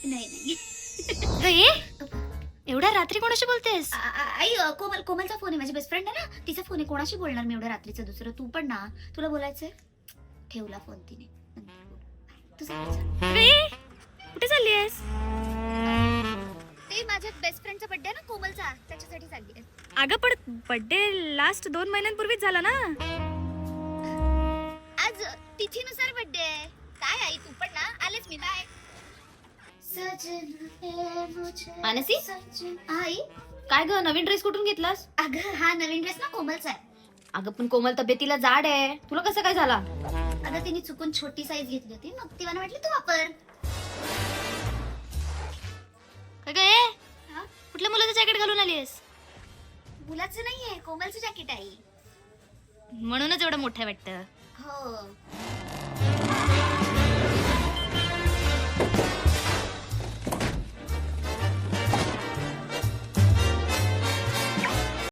नाही एवढ्या रात्री कोणाशी बोलतेस? आई कोमलचा फोन आहे, माझी बेस्ट फ्रेंड आहे ना, तिचा फोन आहे. कोणाशी बोलणार मी एवढ्या रात्रीचं? दुसरं तू पण ना, तुला बोलायचंय? ठेवला फोन तिने. कुठे चालली आहेस? ते माझ्या बेस्ट फ्रेंडचा बर्थडे ना कोमलचा, त्याच्यासाठी चालली आहे. अगं पण बर्थडे लास्ट 2 महिन्यांपूर्वीच झाला ना. आज तिथीनुसार बर्थडे आहे. काय आई तू पण ना, आलेच मी. बाय. मानसी? आई काय ग, नवीन ड्रेस कुठून घेतलास? अगं हा नवीन ड्रेस ना कोमलचा आहे. अगं पण कोमल तब्येतीला जाड आहे, तुला कसं काय झाला? अगं तिने चुकून छोटी साईज घेतली होती, मग ती मला म्हटली तू वापर. कुठल्या मुलाचं जॅकेट घालून आलीस? मुलाचं नाहीये, कोमलचं जॅकेट आहे. म्हणूनच एवढं मोठं वाटतं. हो